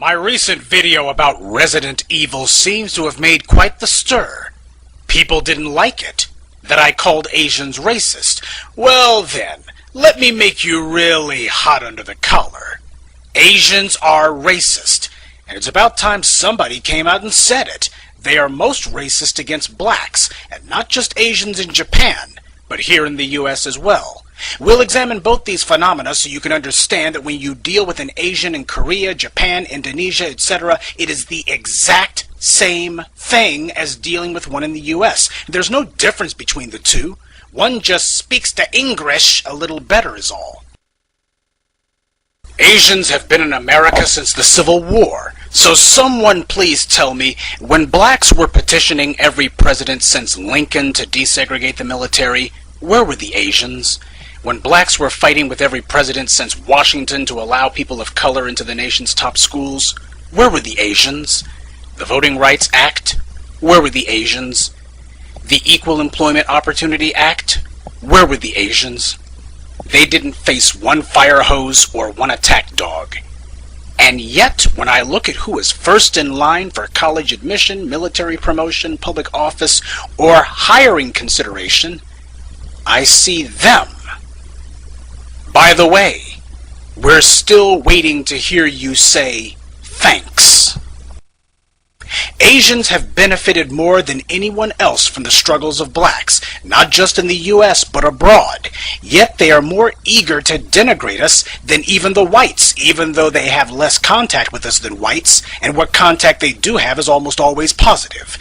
My recent video about Resident Evil seems to have made quite the stir. People didn't like it, that I called Asians racist. Well then, let me make you really hot under the collar. Asians are racist, and it's about time somebody came out and said it. They are most racist against blacks, and not just Asians in Japan, but here in the US as well. We'll examine both these phenomena so you can understand that when you deal with an Asian in Korea, Japan, Indonesia, etc., it is the exact same thing as dealing with one in the US. There's no difference between the two. One just speaks the English a little better is all. Asians have been in America since the Civil War, so someone please tell me, when blacks were petitioning every president since Lincoln to desegregate the military, where were the Asians? When blacks were fighting with every president since Washington to allow people of color into the nation's top schools, where were the Asians? The Voting Rights Act, where were the Asians? The Equal Employment Opportunity Act, where were the Asians? They didn't face one fire hose or one attack dog. And yet, when I look at who is first in line for college admission, military promotion, public office, or hiring consideration, I see them. By the way, we're still waiting to hear you say thanks. Asians have benefited more than anyone else from the struggles of blacks, not just in the US but abroad, yet they are more eager to denigrate us than even the whites, even though they have less contact with us than whites, and what contact they do have is almost always positive.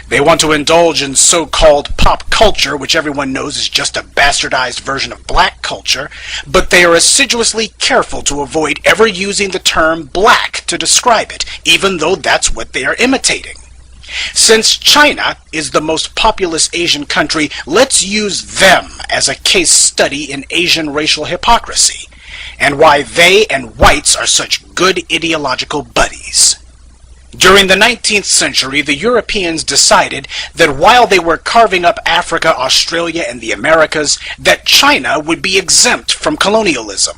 They want to indulge in so-called pop culture, which everyone knows is just a bastardized version of black culture, but they are assiduously careful to avoid ever using the term black to describe it, even though that's what they are imitating. Since China is the most populous Asian country, let's use them as a case study in Asian racial hypocrisy, and why they and whites are such good ideological buddies. During the 19th century, the Europeans decided that while they were carving up Africa, Australia, and the Americas, that China would be exempt from colonialism.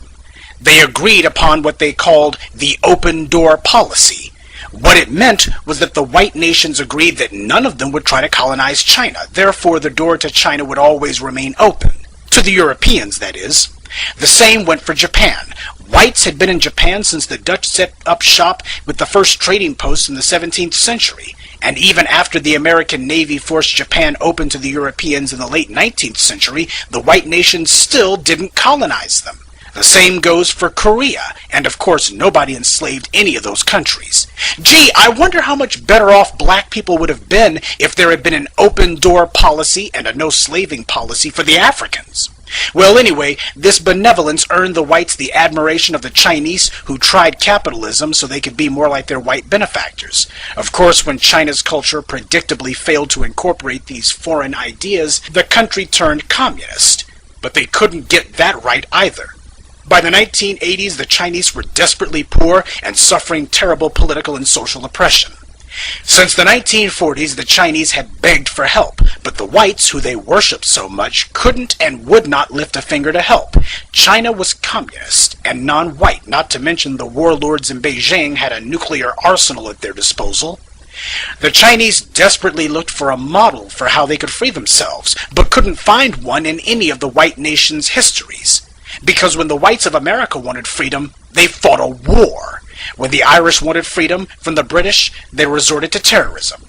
They agreed upon what they called the open door policy. What it meant was that the white nations agreed that none of them would try to colonize China. Therefore, the door to China would always remain open. To the Europeans, that is. The same went for Japan. Whites had been in Japan since the Dutch set up shop with the first trading posts in the 17th century. And even after the American Navy forced Japan open to the Europeans in the late 19th century, the white nations still didn't colonize them. The same goes for Korea, and of course nobody enslaved any of those countries. Gee, I wonder how much better off black people would have been if there had been an open door policy and a no slaving policy for the Africans. Well, anyway, this benevolence earned the whites the admiration of the Chinese, who tried capitalism so they could be more like their white benefactors. Of course, when China's culture predictably failed to incorporate these foreign ideas, the country turned communist. But they couldn't get that right either. By the 1980s, the Chinese were desperately poor and suffering terrible political and social oppression. Since the 1940s, the Chinese had begged for help, but the whites, who they worshipped so much, couldn't and would not lift a finger to help. China was communist and non-white, not to mention the warlords in Beijing had a nuclear arsenal at their disposal. The Chinese desperately looked for a model for how they could free themselves, but couldn't find one in any of the white nations' histories. Because when the whites of America wanted freedom, they fought a war. When the Irish wanted freedom from the British, they resorted to terrorism.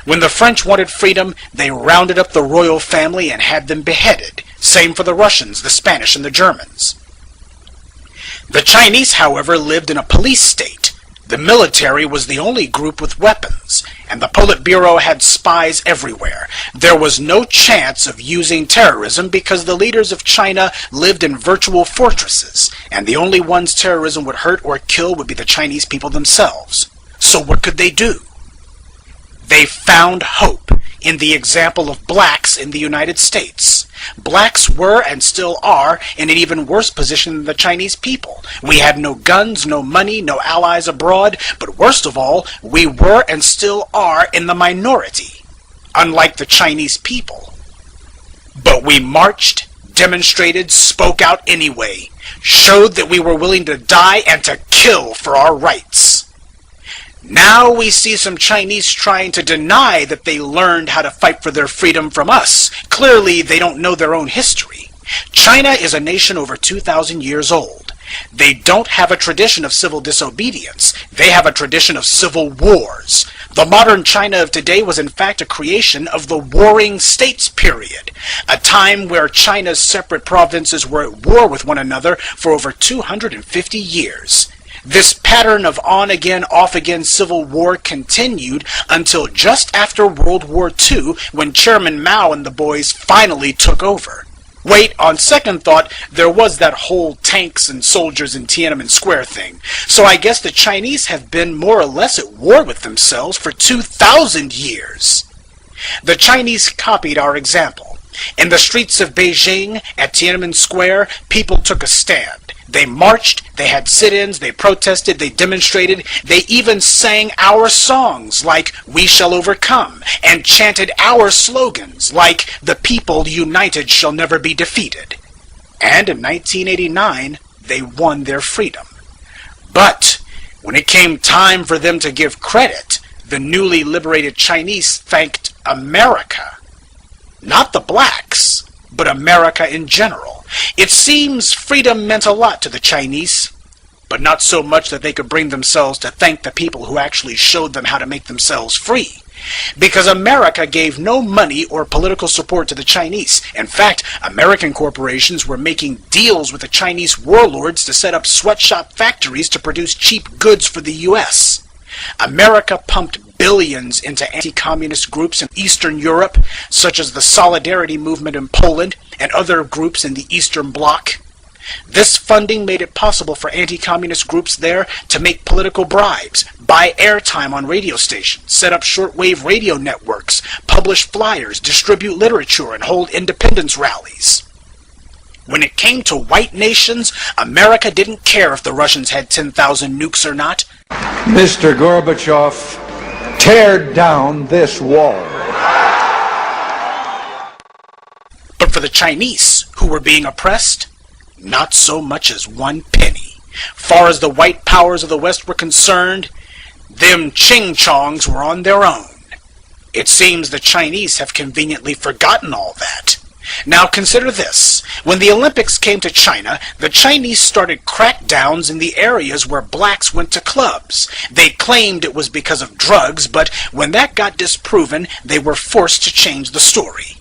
When the French wanted freedom, they rounded up the royal family and had them beheaded. Same for the Russians, the Spanish, and the Germans. The Chinese, however, lived in a police state. The military was the only group with weapons, and the Politburo had spies everywhere. There was no chance of using terrorism because the leaders of China lived in virtual fortresses, and the only ones terrorism would hurt or kill would be the Chinese people themselves. So what could they do? They found hope in the example of blacks in the United States. Blacks were and still are in an even worse position than the Chinese people. We had no guns, no money, no allies abroad, but worst of all, we were and still are in the minority, unlike the Chinese people. But we marched, demonstrated, spoke out anyway, showed that we were willing to die and to kill for our rights. Now we see some Chinese trying to deny that they learned how to fight for their freedom from us. Clearly, they don't know their own history. China is a nation over 2,000 years old. They don't have a tradition of civil disobedience. They have a tradition of civil wars. The modern China of today was in fact a creation of the Warring States period, a time where China's separate provinces were at war with one another for over 250 years. This pattern of on-again, off-again civil war continued until just after World War II, when Chairman Mao and the boys finally took over. Wait, on second thought, there was that whole tanks and soldiers in Tiananmen Square thing. So I guess the Chinese have been more or less at war with themselves for 2,000 years. The Chinese copied our example. In the streets of Beijing, at Tiananmen Square, people took a stand. They marched, they had sit-ins, they protested, they demonstrated, they even sang our songs like "We Shall Overcome" and chanted our slogans like "The people united shall never be defeated." And in 1989, they won their freedom. But when it came time for them to give credit, the newly liberated Chinese thanked America. Not the blacks, but America in general. It seems freedom meant a lot to the Chinese, but not so much that they could bring themselves to thank the people who actually showed them how to make themselves free. Because America gave no money or political support to the Chinese. In fact, American corporations were making deals with the Chinese warlords to set up sweatshop factories to produce cheap goods for the U.S. America pumped billions into anti-communist groups in Eastern Europe, such as the Solidarity movement in Poland and other groups in the Eastern Bloc. This funding made it possible for anti-communist groups there to make political bribes, buy airtime on radio stations, set up shortwave radio networks, publish flyers, distribute literature, and hold independence rallies. When it came to white nations, America didn't care if the Russians had 10,000 nukes or not. Mr. Gorbachev, tear down this wall. But for the Chinese, who were being oppressed, not so much as one penny. Far as the white powers of the West were concerned, them ching-chongs were on their own. It seems the Chinese have conveniently forgotten all that. Now consider this. When the Olympics came to China, the Chinese started crackdowns in the areas where blacks went to clubs. They claimed it was because of drugs, but when that got disproven, they were forced to change the story.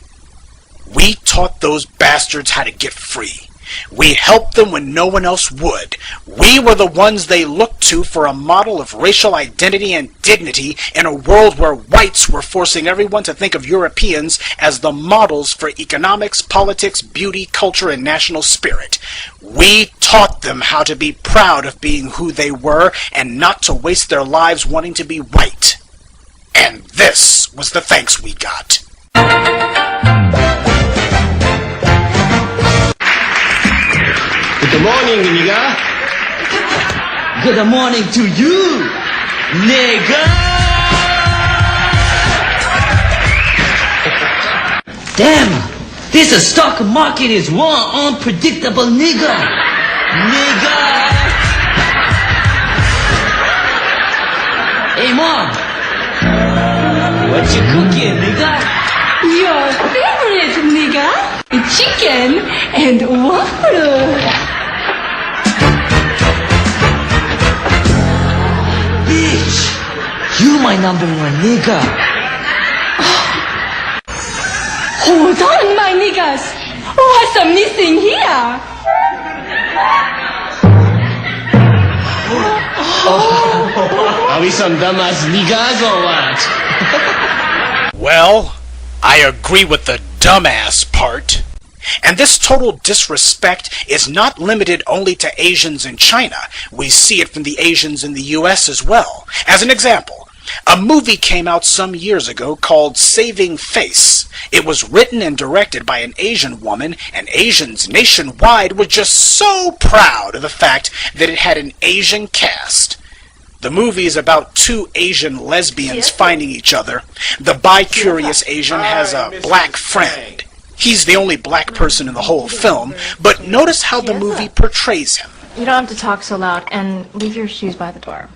We taught those bastards how to get free. We helped them when no one else would. We were the ones they looked to for a model of racial identity and dignity in a world where whites were forcing everyone to think of Europeans as the models for economics, politics, beauty, culture, and national spirit. We taught them how to be proud of being who they were and not to waste their lives wanting to be white. And this was the thanks we got. Good morning, nigga. Good morning to you, nigga. Damn, this stock market is one unpredictable nigga. Nigga. Hey, Mom. What you cooking, nigga? Your favorite, nigga. Chicken and waffle. Bitch, you my number one nigga. Hold on, my niggas. What's missing here? Are we some dumbass niggas or what? Well, I agree with the dumbass part. And this total disrespect is not limited only to Asians in China. We see it from the Asians in the US as well. As an example, a movie came out some years ago called Saving Face. It was written and directed by an Asian woman, and Asians nationwide were just so proud of the fact that it had an Asian cast. The movie is about two Asian lesbians finding each other. The bi-curious Asian has a black friend. He's the only black person in the whole film, but notice how the movie portrays him. You don't have to talk so loud, and leave your shoes by the door.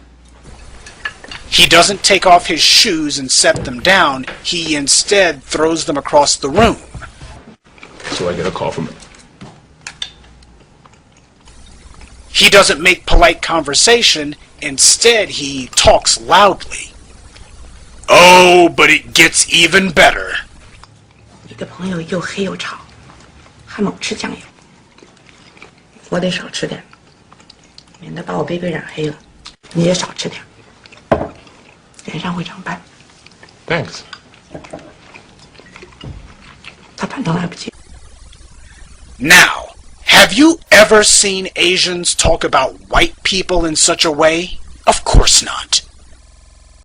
He doesn't take off his shoes and set them down. He instead throws them across the room. So I get a call from... He doesn't make polite conversation. Instead, he talks loudly. Oh, but it gets even better. 你的朋友又黑又吵，还猛吃酱油，我得少吃点，免得把我杯杯染黑了。你也少吃点，脸上会长斑。Thanks. 他反正来不及。 Now, have you ever seen Asians talk about white people in such a way? Of course not.